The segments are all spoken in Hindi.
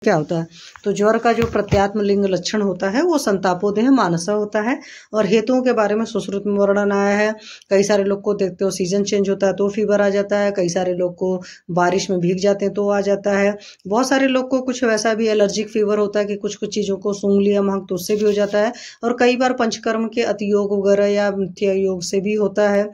क्या होता है। तो ज्वर का जो प्रत्यात्म लिंग लक्षण होता है वो संतापोदेह मानसा होता है। और हेतुओं के बारे में सुश्रुत में वर्णन आया है। कई सारे लोग को देखते हो सीजन चेंज होता है तो फीवर आ जाता है, कई सारे लोग को बारिश में भीग जाते हैं तो आ जाता है, बहुत सारे लोग को कुछ वैसा भी एलर्जिक फीवर होता है कि कुछ कुछ चीज़ों को सूंघ लिया महक तो उससे भी हो जाता है। और कई बार पंचकर्म के अतियोग वगैरह या मिथ्या योग से भी होता है।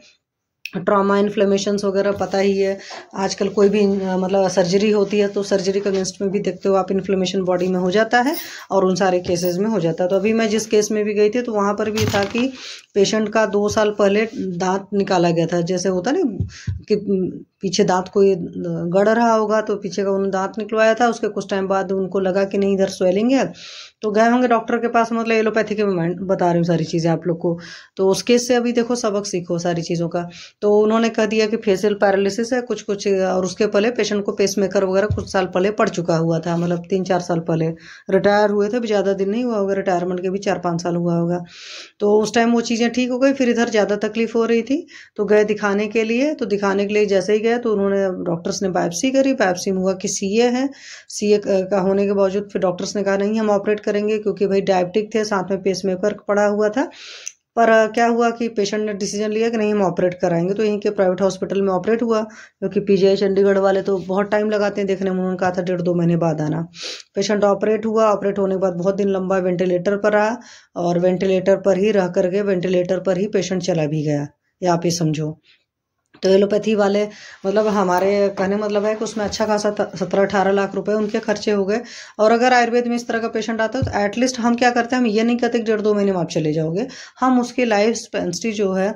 ट्रॉमा इन्फ्लेमेशंस वगैरह पता ही है आजकल कोई भी मतलब सर्जरी होती है तो सर्जरी के अगेंस्ट में भी देखते हो आप इन्फ्लेमेशन बॉडी में हो जाता है और उन सारे केसेस में हो जाता है। तो अभी मैं जिस केस में भी गई थी तो वहाँ पर भी था कि पेशेंट का 2 साल पहले दांत निकाला गया था। जैसे होता ना कि पीछे दांत कोई गड़ रहा होगा तो पीछे का उन्होंने दांत निकलवाया था, उसके कुछ टाइम बाद उनको लगा कि नहीं इधर स्वेलिंग है तो गए होंगे डॉक्टर के पास। मतलब एलोपैथी के मैं बता रही हूँ सारी चीज़ें आप लोग को। तो उस केस से अभी देखो सबक सीखो सारी चीज़ों का। तो उन्होंने कह दिया कि फेशियल पैरालिसिस है कुछ कुछ, और उसके पहले पेशेंट को पेसमेकर वगैरह कुछ साल पहले पड़ चुका हुआ था, मतलब 3-4 साल पहले रिटायर हुए थे। भी ज़्यादा दिन नहीं हुआ होगा, रिटायरमेंट के भी 4-5 साल हुआ होगा। तो उस टाइम वो चीज़ें ठीक हो गई। फिर इधर ज़्यादा तकलीफ हो रही थी तो गए दिखाने के लिए। तो दिखाने के लिए जैसे ही गए तो उन्होंने डॉक्टर्स ने बायोप्सी करी, बायोप्सी में हुआ कि सीए है। सीए का होने के बावजूद फिर डॉक्टर्स ने कहा नहीं हम ऑपरेट करेंगे, क्योंकि भाई डायबिटिक थे, साथ में पेसमेकर पड़ा हुआ था। पर क्या हुआ कि पेशेंट ने डिसीजन लिया कि नहीं हम ऑपरेट कराएंगे। तो यहीं के प्राइवेट हॉस्पिटल में ऑपरेट हुआ, क्योंकि पीजीआई चंडीगढ़ वाले तो बहुत टाइम लगाते हैं देखने में। उन्होंने कहा था 1.5-2 महीने बाद आना। पेशेंट ऑपरेट हुआ, ऑपरेट होने के बाद बहुत दिन लंबा वेंटिलेटर पर रहा और वेंटिलेटर पर ही रह करके वेंटिलेटर पर ही पेशेंट चला भी गया, या आप ये समझो। तो एलोपैथी वाले मतलब हमारे कहने मतलब है कि उसमें अच्छा खासा 17-18 लाख रुपए उनके खर्चे हो गए। और अगर आयुर्वेद में इस तरह का पेशेंट आता है तो एटलीस्ट हम क्या करते हैं, हम ये नहीं कहते कि 1.5-2 महीने में आप चले जाओगे, हम उसकी लाइफ स्पेंसिटी जो है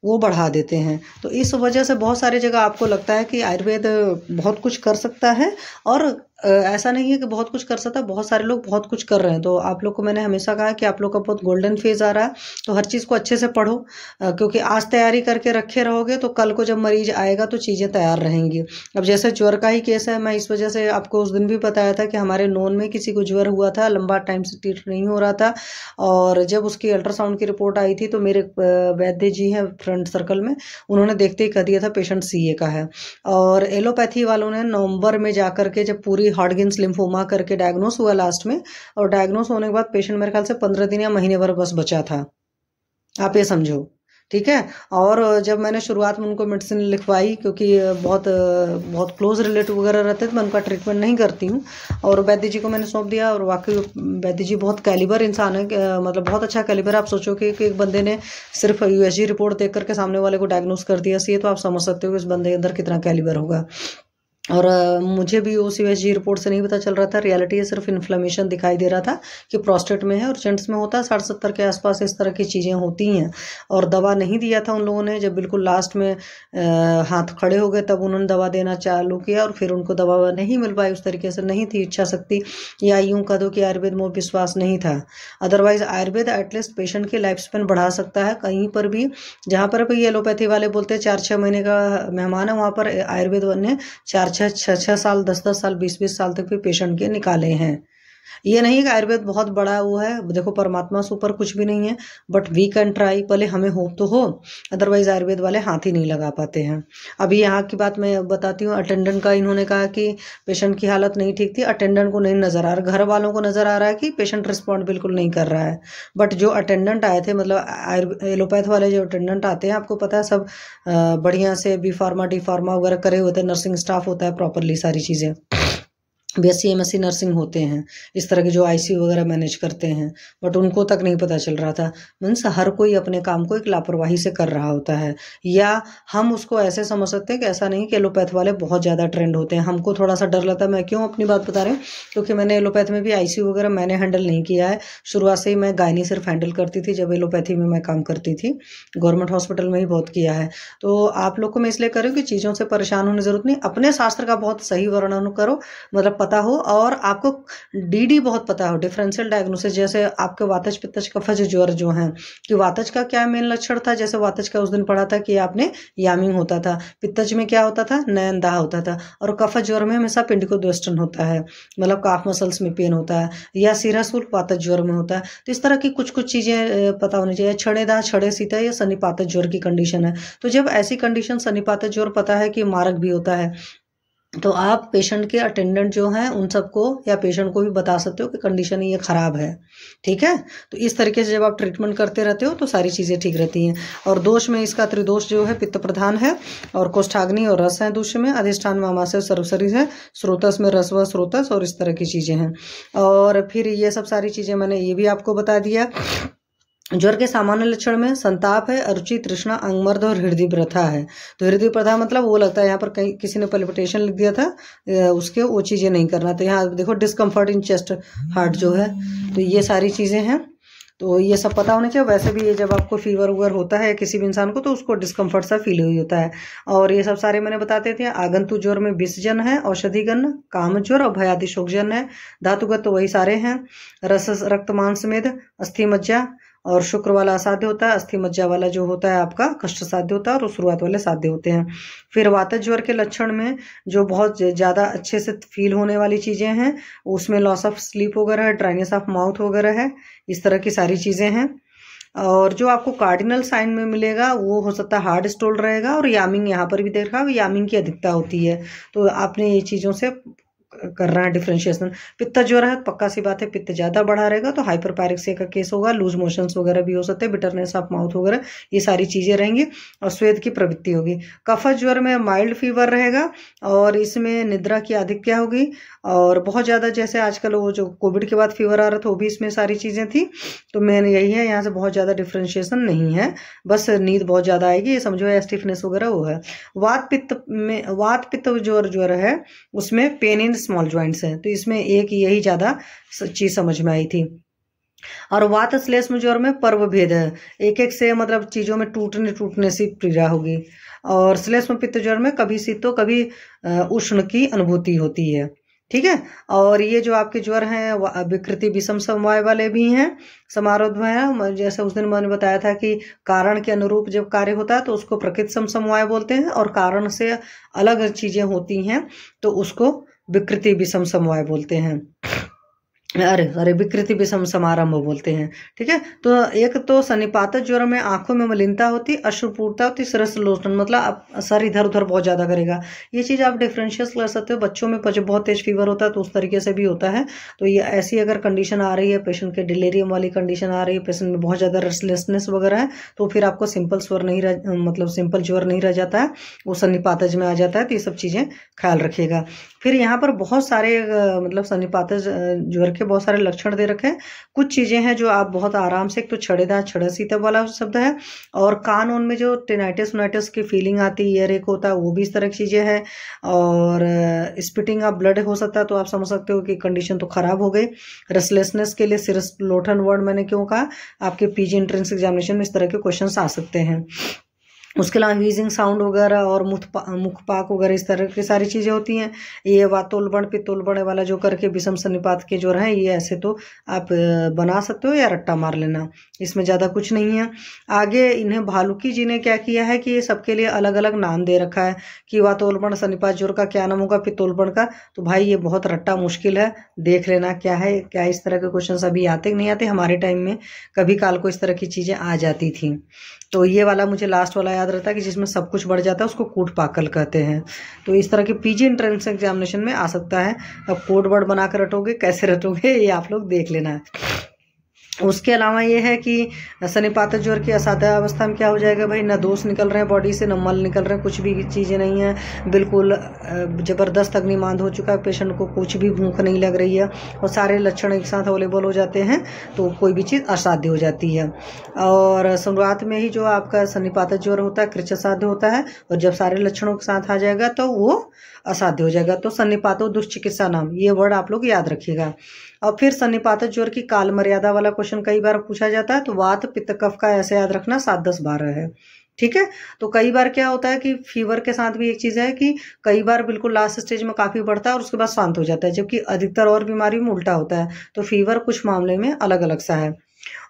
वो बढ़ा देते हैं। तो इस वजह से बहुत सारी जगह आपको लगता है कि आयुर्वेद बहुत कुछ कर सकता है, और ऐसा नहीं है कि बहुत कुछ कर सकता है, बहुत सारे लोग बहुत कुछ कर रहे हैं। तो आप लोग को मैंने हमेशा कहा कि आप लोग का बहुत गोल्डन फेज आ रहा है, तो हर चीज़ को अच्छे से पढ़ो, क्योंकि आज तैयारी करके रखे रहोगे तो कल को जब मरीज आएगा तो चीज़ें तैयार रहेंगी। अब जैसे ज्वर का ही केस है, मैं इस वजह से आपको उस दिन भी बताया था कि हमारे नोन में किसी को ज्वर हुआ था, लंबा टाइम से ट्रीट नहीं हो रहा था। और जब उसकी अल्ट्रासाउंड की रिपोर्ट आई थी तो मेरे वैद्य जी हैं फ्रेंड सर्कल में, उन्होंने देखते ही कह दिया था पेशेंट सीए का है। और एलोपैथी वालों ने नवंबर में जाकर के जब पूरी हॉडगिंस लिम्फोमा करके डायग्नोस हुआ लास्ट में, और डायग्नोस होने के बाद पेशेंट मेरे ख्याल से 15 दिन या महीने भर बस बचा था, आप ये समझो। ठीक है। और जब मैंने शुरुआत में उनको मेडिसिन लिखवाई, क्योंकि बहुत बहुत क्लोज रिलेटिव वगैरह रहते थे, मैं उनका ट्रीटमेंट नहीं करती हूँ, और वैद्य जी को मैंने सौंप दिया। और वाकई वैद्य जी बहुत कैलिबर इंसान है, मतलब बहुत अच्छा कैलिबर। आप सोचो कि एक बंदे ने सिर्फ यूएसजी रिपोर्ट देख करके सामने वाले को डायग्नोस कर दिया सी, तो आप समझ सकते हो कि इस बंदे के अंदर कितना कैलिबर होगा। और मुझे भी ओ सी रिपोर्ट से नहीं पता चल रहा था, रियलिटी है सिर्फ इन्फ्लेमेशन दिखाई दे रहा था कि प्रोस्टेट में है, और जेंट्स में होता है 60-70 के आसपास इस तरह की चीज़ें होती हैं। और दवा नहीं दिया था उन लोगों ने, जब बिल्कुल लास्ट में हाथ खड़े हो गए तब उन्होंने दवा देना चालू किया, और फिर उनको दवा नहीं मिल पाई उस तरीके से, नहीं थी इच्छा शक्ति, या यूँ कह दो कि आयुर्वेद में विश्वास नहीं था। अदरवाइज आयुर्वेद एटलीस्ट पेशेंट की लाइफ स्पेन बढ़ा सकता है। कहीं पर भी जहाँ पर भी एलोपैथी वाले बोलते हैं 4-6 महीने का मेहमान है, वहाँ पर आयुर्वेद ने 4-6 साल 10-10 साल 20-20 साल तक भी पेशेंट के निकाले हैं। ये नहीं कि आयुर्वेद बहुत बड़ा वो है, देखो परमात्मा से ऊपर कुछ भी नहीं है, बट वी कैन ट्राई, पहले हमें होप तो हो। अदरवाइज आयुर्वेद वाले हाथ ही नहीं लगा पाते हैं। अभी यहाँ की बात मैं बताती हूँ, अटेंडेंट का इन्होंने कहा कि पेशेंट की हालत नहीं ठीक थी, अटेंडेंट को नहीं नज़र आ रहा, घर वालों को नज़र आ रहा है कि पेशेंट रिस्पॉन्ड बिल्कुल नहीं कर रहा है। बट जो अटेंडेंट आए थे, मतलब एलोपैथ वाले जो अटेंडेंट आते हैं, आपको पता है सब बढ़िया से बी फार्मा डी फार्मा वगैरह करे होते हैं, नर्सिंग स्टाफ होता है प्रॉपरली, सारी चीज़ें बीएससी एमएससी नर्सिंग होते हैं, इस तरह के जो आईसीयू वगैरह मैनेज करते हैं, बट उनको तक नहीं पता चल रहा था। मीन्स हर कोई अपने काम को एक लापरवाही से कर रहा होता है, या हम उसको ऐसे समझ सकते हैं कि ऐसा नहीं कि एलोपैथ वाले बहुत ज़्यादा ट्रेंड होते हैं। हमको थोड़ा सा डर लगता है। मैं क्यों अपनी बात बता रही हूँ, क्योंकि मैंने एलोपैथ में भी आईसीयू वगैरह मैंने हैंडल नहीं किया है। शुरुआत से ही मैं गायनी सिर्फ हैंडल करती थी जब एलोपैथी में मैं काम करती थी, गवर्नमेंट हॉस्पिटल में ही बहुत किया है। तो आप लोग को मैं इसलिए कर रही हूँ कि चीज़ों से परेशान होने ज़रूरत नहीं, अपने शास्त्र का बहुत सही वर्णन करो, मतलब पता हो, और आपको डीडी बहुत पता हो, डिफरेंशियल डायग्नोसिस। जैसे आपके वातज पित्तज कफज ज्वर जो हैं, कि वातज का क्या मेन लक्षण था, जैसे वातज का उस दिन पढ़ा था कि आपने यामिंग होता था, पित्तज में क्या होता था, नयनदाह होता था, और कफज ज्वर में हमेशा पिंडिकोद्वेष्टन होता है, मतलब काफ मसल्स में पेन होता है, या सिरसुल वातज ज्वर में होता है। तो इस तरह की कुछ कुछ चीज़ें पता होनी चाहिए। छड़ेदाह छड़े सीता या सन्निपातज ज्वर की कंडीशन है। तो जब ऐसी कंडीशन सन्निपातज ज्वर पता है कि मारक भी होता है, तो आप पेशेंट के अटेंडेंट जो हैं उन सबको या पेशेंट को भी बता सकते हो कि कंडीशन ये ख़राब है। ठीक है, तो इस तरीके से जब आप ट्रीटमेंट करते रहते हो तो सारी चीज़ें ठीक रहती हैं। और दोष में इसका त्रिदोष जो है पित्त प्रधान है, और कोष्ठाग्नि और रस है दोष में, अधिष्ठान में अमाशय सर्वसरी है, स्रोतस में रस व स्रोतस और इस तरह की चीज़ें हैं। और फिर ये सब सारी चीज़ें मैंने ये भी आपको बता दिया। ज्वर के सामान्य लक्षण में संताप है, अरुचि, तृष्णा, अंगमर्द और हृदय प्रथा है। तो हृदय प्रथा मतलब वो लगता है यहाँ पर कहीं किसी ने पल्पिटेशन लिख दिया था, उसके वो चीज़ें नहीं करना। तो यहाँ देखो डिस्कम्फर्ट इन चेस्ट हार्ट जो है, तो ये सारी चीज़ें हैं। तो ये सब पता होना चाहिए। वैसे भी ये जब आपको फीवर वगैरह होता है किसी भी इंसान को तो उसको डिस्कम्फर्ट सा फील हुई होता है। और ये सब सारे मैंने बताते थे। आगंतु ज्वर में विषजन है, औषधिगन, काम ज्वर और भयादि शोकजन है। धातुगत तो वही सारे हैं, रस, रक्त, मांस मेद, अस्थि मज्जा। और शुक्र वाला असाध्य होता है, अस्थि मज्जा वाला जो होता है आपका कष्ट साध्य होता है, और शुरुआत वाले साध्य होते हैं। फिर वातज ज्वर के लक्षण में जो बहुत ज़्यादा अच्छे से फील होने वाली चीज़ें हैं उसमें लॉस ऑफ स्लीप वगैरह है, ड्राइनेस ऑफ माउथ वगैरह है, इस तरह की सारी चीज़ें हैं। और जो आपको कार्डिनल साइन में मिलेगा वो हो सकता है हार्ड स्टोल रहेगा, और यामिंग यहाँ पर भी देख रहा है, यामिंग की अधिकता होती है। तो आपने ये चीज़ों से करना है डिफ्रेंशिएशन। पित्त ज्वर है, पक्का सी बात है पित्त ज़्यादा बढ़ा रहेगा तो हाइपरपायरेक्सिया का केस होगा, लूज मोशंस वगैरह भी हो सकते हैं, बिटरनेस ऑफ माउथ वगैरह, ये सारी चीज़ें रहेंगी। और स्वेद की प्रवृत्ति होगी। कफज ज्वर में माइल्ड फीवर रहेगा, और इसमें निद्रा की अधिक्या होगी। और बहुत ज़्यादा जैसे आजकल वो जो कोविड के बाद फीवर आ रहा था वो भी इसमें सारी चीज़ें थी। तो मेन यही है, यहाँ से बहुत ज़्यादा डिफ्रेंशिएशन नहीं है, बस नींद बहुत ज़्यादा आएगी, ये समझो या स्टिफनेस वगैरह वो है। वात पित्त ज्वर है उसमें पेन इन स्मॉल ज्वाइंट्स हैं, तो इसमें एक यही ज़्यादा चीज़ समझ में आई थी। और वात श्लेष्म ज्वर में पर्व भेद है, एक एक से मतलब चीज़ों में टूटने सी पीड़ा होगी। और श्लेष्म पित्त ज्वर में कभी शीत तो कभी उष्ण की अनुभूति होती है। ठीक है, और ये जो आपके ज्वर हैं विकृति विषम समवाय वाले भी हैं, समारोह है। जैसे उस दिन मैंने बताया था कि कारण के अनुरूप जब कार्य होता है तो उसको प्रकृति सम समवाय बोलते हैं, और कारण से अलग चीज़ें होती हैं तो उसको विकृति विषम समवाय बोलते हैं। अरे विकृति विषम समारंभ बोलते हैं। ठीक है, तो एक तो सन्निपात ज्वर में आंखों में मलिनता होती, अश्रुपूर्ता होती, सरस लोचन मतलब सर इधर उधर बहुत ज़्यादा करेगा। ये चीज़ आप डिफरेंशियल कर सकते हो। बच्चों में जब बहुत तेज फीवर होता है तो उस तरीके से भी होता है। तो ये ऐसी अगर कंडीशन आ रही है, पेशेंट के डिलेरियम वाली कंडीशन आ रही है, पेशेंट में बहुत ज़्यादा रेस्टलेसनेस वगैरह है, तो फिर आपको सिंपल स्वर नहीं मतलब सिंपल ज्वर नहीं रह जाता है, वो सन्निपातज में आ जाता है। तो ये सब चीज़ें ख्याल रखिएगा। फिर यहाँ पर बहुत सारे मतलब सन्निपातज ज्वर के बहुत सारे लक्षण दे रखे हैं। कुछ चीज़ें हैं जो आप बहुत आराम से, एक तो छड़ेदार छड़सीत वाला शब्द है, और कान उनमें जो टेनाइटिस उनाइटिस की फीलिंग आती है, ईयर एक होता है, वो भी इस तरह की चीज़ें हैं। और स्पिटिंग ऑफ ब्लड हो सकता है, तो आप समझ सकते हो कि कंडीशन तो ख़राब हो गई। रेस्टलेसनेस के लिए सिरस लोठन वर्ड मैंने क्यों कहा, आपके पीजी एंट्रेंस एग्जामिनेशन में इस तरह के क्वेश्चन आ सकते हैं। उसके अलावा वीजिंग साउंड वगैरह और मुखपाक वगैरह इस तरह की सारी चीज़ें होती हैं। ये वातोलबण पित्तोलबण वाला जो करके विषम सन्निपात के जो हैं, ये ऐसे तो आप बना सकते हो या रट्टा मार लेना, इसमें ज़्यादा कुछ नहीं है। आगे इन्हें भालुकी जी ने क्या किया है कि ये सबके लिए अलग अलग नाम दे रखा है कि वातोलबण सन्निपात ज्वर का क्या नाम होगा, पित्तोलबण का। तो भाई ये बहुत रट्टा मुश्किल है, देख लेना क्या है क्या। इस तरह के क्वेश्चन अभी आते नहीं आते, हमारे टाइम में कभी काल को इस तरह की चीज़ें आ जाती थी। तो ये वाला मुझे लास्ट वाला याद रहता है कि जिसमें सब कुछ बढ़ जाता है उसको कूट पाकल कहते हैं। तो इस तरह के पीजी एंट्रेंस एग्जामिनेशन में आ सकता है। अब कोड वर्ड बना कर रटोगे, कैसे रटोगे ये आप लोग देख लेना है। उसके अलावा ये है कि सन्निपात ज्वर की असाध्य अवस्था में क्या हो जाएगा भाई, ना दोष निकल रहे हैं बॉडी से, ना मल निकल रहे हैं, कुछ भी चीज़ें नहीं है, बिल्कुल ज़बरदस्त अग्निमांद हो चुका है, पेशेंट को कुछ भी भूख नहीं लग रही है, और सारे लक्षण एक साथ अवेलेबल हो जाते हैं, तो कोई भी चीज़ असाध्य हो जाती है। और शुरुआत में ही जो आपका सन्निपात ज्वर होता है कृच असाध्य होता है, और जब सारे लक्षणों के साथ आ जाएगा तो वो असाध्य हो जाएगा। तो सन्निपातो दुष्चिकित्सा नाम, ये वर्ड आप लोग याद रखिएगा। और फिर सन्निपात ज्वर की काल मर्यादा वाला क्वेश्चन कई बार पूछा जाता है, तो वात पित्त कफ का ऐसे याद रखना 7 10 12 है। ठीक है, तो कई बार क्या होता है कि फीवर के साथ भी एक चीज़ है कि कई बार बिल्कुल लास्ट स्टेज में काफ़ी बढ़ता है और उसके बाद शांत हो जाता है, जबकि अधिकतर और बीमारी में उल्टा होता है। तो फीवर कुछ मामले में अलग अलग सा है।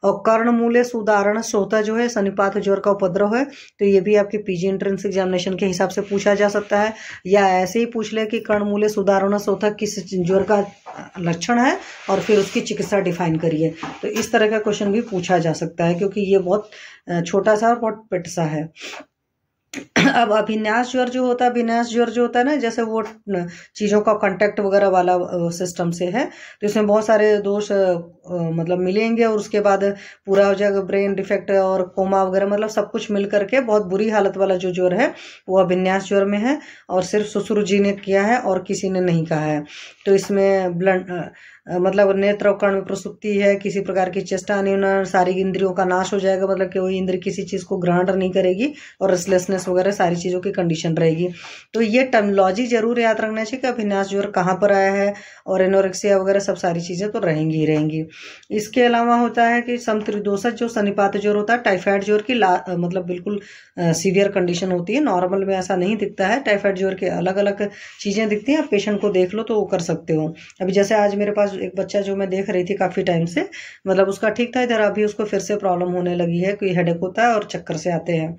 और कर्णमूले सुदारण सोता जो है सन्निपात ज्वर का उपद्रव है, तो ये भी आपके पीजी एंट्रेंस एग्जामिनेशन के हिसाब से पूछा जा सकता है, या ऐसे ही पूछ ले कि कर्णमूले सुदारण सोता किस ज्वर का लक्षण है और फिर उसकी चिकित्सा डिफाइन करिए। तो इस तरह का क्वेश्चन भी पूछा जा सकता है, क्योंकि ये बहुत छोटा सा और बहुत पेट सा है। अब अभिन्यास ज्वर जो होता है, अभिन्यास ज्वर जो होता है ना, जैसे वो चीज़ों का कांटेक्ट वगैरह वाला सिस्टम से है, तो इसमें बहुत सारे दोष मतलब मिलेंगे, और उसके बाद पूरा हो जाएगा ब्रेन डिफेक्ट और कोमा वगैरह, मतलब सब कुछ मिल करके बहुत बुरी हालत वाला जो ज्वर है वो अभिन्यास ज्वर में है, और सिर्फ सुश्रुत जी ने किया है और किसी ने नहीं कहा है। तो इसमें ब्लड मतलब नेत्र और कर्ण में प्रसुप्ति है, किसी प्रकार की चेष्टा नहीं होना, सारी इंद्रियों का नाश हो जाएगा, मतलब कि वही इंद्र किसी चीज़ को ग्रहण नहीं करेगी, और रेस्टलेसनेस वगैरह सारी चीज़ों की कंडीशन रहेगी। तो ये टर्मिनोलॉजी जरूर याद रखना चाहिए कि अभिन्यास ज्वर कहाँ पर आया है, और एनोरेक्सिया वगैरह सब सारी चीज़ें तो रहेंगी ही रहेंगी। इसके अलावा होता है कि समत्रिदोषज जो सन्निपात ज्वर होता है, टाइफाइड ज्वर की मतलब बिल्कुल सीवियर कंडीशन होती है, नॉर्मल में ऐसा नहीं दिखता है। टाइफाइड ज्वर के अलग अलग चीज़ें दिखती हैं, आप पेशेंट को देख लो तो वो कर सकते हो। अभी जैसे आज मेरे पास एक बच्चा जो मैं देख रही थी काफ़ी टाइम से, मतलब उसका ठीक था इधर, अभी उसको फिर से प्रॉब्लम होने लगी है, कोई हेडेक होता है और चक्कर से आते हैं।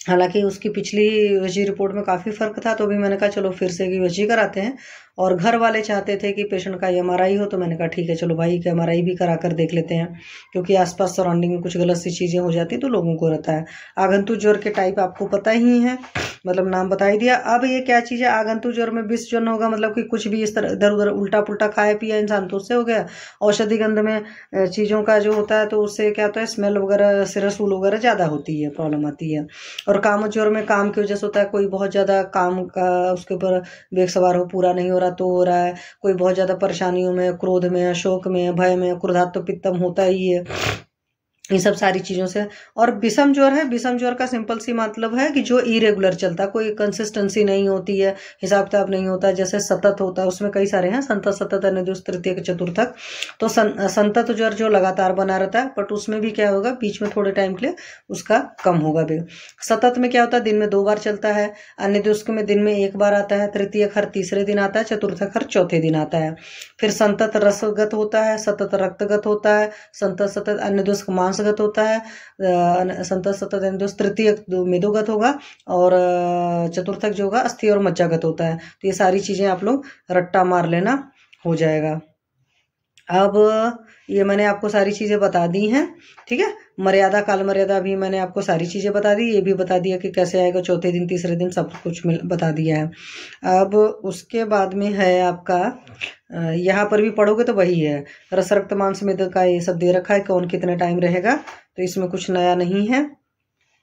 हालांकि उसकी पिछली यूएसजी रिपोर्ट में काफ़ी फर्क था, तो भी मैंने कहा चलो फिर से यूएसजी कराते हैं, और घर वाले चाहते थे कि पेशेंट का एमआरआई हो, तो मैंने कहा ठीक है चलो भाई का एमआरआई भी करा कर देख लेते हैं, क्योंकि आसपास सराउंडिंग में कुछ गलत सी चीज़ें हो जाती तो लोगों को रहता है। आगंतुक ज्वर के टाइप आपको पता ही है, मतलब नाम बता ही दिया। अब ये क्या चीज़ है, आगंतुक ज्वर में विषजन होगा, मतलब कि कुछ भी इस तरह इधर उधर उल्टा पुल्टा खाया पिया इंसान तो उससे हो गया। औषधि गंध में चीज़ों का जो होता है तो उससे क्या होता है, स्मेल वगैरह सिरसूल वगैरह ज़्यादा होती है, प्रॉब्लम आती है। और काम ज्वर में काम की वजह से होता है, कोई बहुत ज़्यादा काम का उसके ऊपर वेग सवार हो, पूरा नहीं हो रहा तो हो रहा है, कोई बहुत ज़्यादा परेशानियों में, क्रोध में, शोक में, भय में, क्रोधात्म पित्तम होता ही है, इन सब सारी चीज़ों से। और विषम ज्वर है, विषम ज्वर का सिंपल सी मतलब है कि जो इरेगुलर चलता, कोई कंसिस्टेंसी नहीं होती है, हिसाब किताब नहीं होता, जैसे सतत होता है, उसमें कई सारे हैं, संतत, सतत, अनिर्दिष्ट, तृतीयक, चतुर्थक। तो संतत ज्वर जो लगातार बना रहता है, बट उसमें भी क्या होगा, बीच में थोड़े टाइम के लिए उसका कम होगा भी। सतत में क्या होता है, दिन में 2 बार चलता है, अनिर्दिष्ट में दिन में 1 बार आता है, तृतीयक हर तीसरे दिन आता है, चतुर्थक हर चौथे दिन आता है। फिर संतत रसगत होता है, सतत रक्तगत होता है, संतत सतत अनिर्दिष्ट मांसगत होता है, संतत सतत अनिर्दिष्ट तृतीय मेदोगत होगा, और चतुर्थक जो होगा अस्थि और मज्जागत होता है। तो ये सारी चीजें आप लोग रट्टा मार लेना, हो जाएगा। अब ये मैंने आपको सारी चीज़ें बता दी हैं, ठीक है। मर्यादा, काल मर्यादा भी मैंने आपको सारी चीज़ें बता दी, ये भी बता दिया कि कैसे आएगा, चौथे दिन तीसरे दिन सब कुछ बता दिया है। अब उसके बाद में है आपका, यहाँ पर भी पढ़ोगे तो वही है, रस रक्त मांस मेद का ये सब दे रखा है, कौन कितने टाइम रहेगा, तो इसमें कुछ नया नहीं है।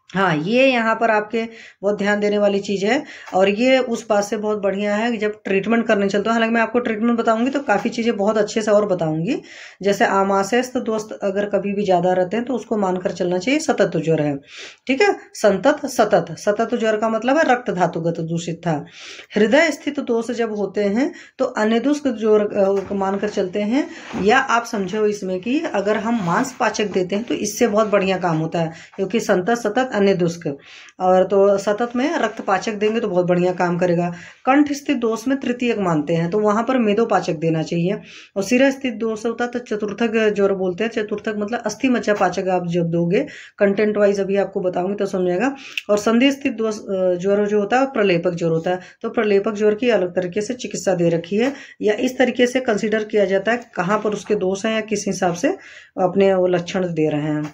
हाँ, ये यहाँ पर आपके बहुत ध्यान देने वाली चीज़ है, और ये उस बात से बहुत बढ़िया है कि जब ट्रीटमेंट करने चलते हो, हालांकि मैं आपको ट्रीटमेंट बताऊंगी तो काफ़ी चीज़ें बहुत अच्छे से और बताऊंगी। जैसे आमाशयस्थ दोस्त अगर कभी भी ज़्यादा रहते हैं तो उसको मानकर चलना चाहिए, सतत ज्वर है, ठीक है। संतत सतत, सतत ज्वर का मतलब है रक्त धातुगत दूषित था। हृदय स्थित दोष जब होते हैं तो अनिर्दिष्ट ज्वर मानकर चलते हैं, या आप समझो इसमें कि अगर हम मांस पाचक देते हैं तो इससे बहुत बढ़िया काम होता है, क्योंकि संतत सतत अनिर्दिष्ट, और तो सतत में रक्तपाचक देंगे तो बहुत बढ़िया काम करेगा। कंठ स्थित दोष में तृतीयक मानते हैं तो वहां पर मेदोपाचक देना चाहिए, और सिरा स्थित दोष होता है तो चतुर्थक ज्वर बोलते हैं। चतुर्थक मतलब अस्थि मज्जा पाचक आप जब दोगे, कंटेंट वाइज अभी आपको बताऊंगी तो समझेगा। और संधि स्थित दोष ज्वर जो होता है प्रलेपक ज्वर होता है, तो प्रलेपक ज्वर की अलग तरीके से चिकित्सा दे रखी है, या इस तरीके से कंसिडर किया जाता है कहाँ पर उसके दोष हैं या किस हिसाब से अपने वो लक्षण दे रहे हैं।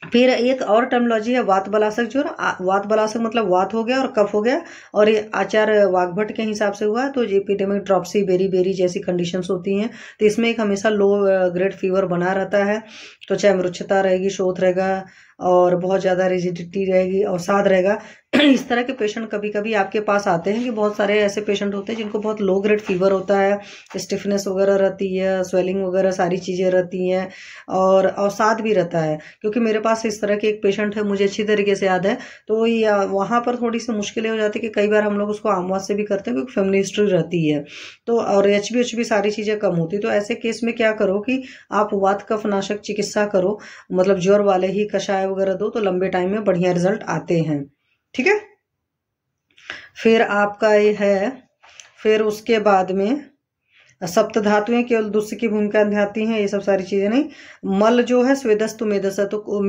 फिर एक और टर्मिनोलॉजी है वात बलासक ज्वर। वात बलासक मतलब वात हो गया और कफ हो गया, और ये आचार्य वाघभट्ट के हिसाब से हुआ, तो एपिडेमिक ड्रॉप्सी, बेरी बेरी जैसी कंडीशंस होती हैं, तो इसमें एक हमेशा लो ग्रेड फीवर बना रहता है, तो चाहे मृच्छता रहेगी, शोथ रहेगा, और बहुत ज़्यादा रिजिडिटी रहेगी और साध रहेगा। इस तरह के पेशेंट कभी कभी आपके पास आते हैं कि बहुत सारे ऐसे पेशेंट होते हैं जिनको बहुत लो ग्रेड फीवर होता है, स्टिफनेस वगैरह रहती है, स्वेलिंग वगैरह सारी चीज़ें रहती हैं, और अवसाद भी रहता है। क्योंकि मेरे पास इस तरह के एक पेशेंट है, मुझे अच्छी तरीके से याद है, तो वहाँ पर थोड़ी सी मुश्किलें हो जाती है कि कई बार हम लोग उसको आमवास से भी करते हैं क्योंकि फैमिली हिस्ट्री रहती है, तो और एच बी सारी चीज़ें कम होती, तो ऐसे केस में क्या करो कि आप वात कफ नाशक चिकित्सा करो, मतलब ज्वर वाले ही कषाय वगैरह दो, तो लंबे टाइम में बढ़िया रिजल्ट आते हैं, ठीक है। फिर आपका ये है, फिर उसके बाद में सप्त धातुएं केवल दुष्ट की भूमिका निभाती हैं, ये सब सारी चीजें नहीं। मल जो है स्वेदस्तु मेदस है, तो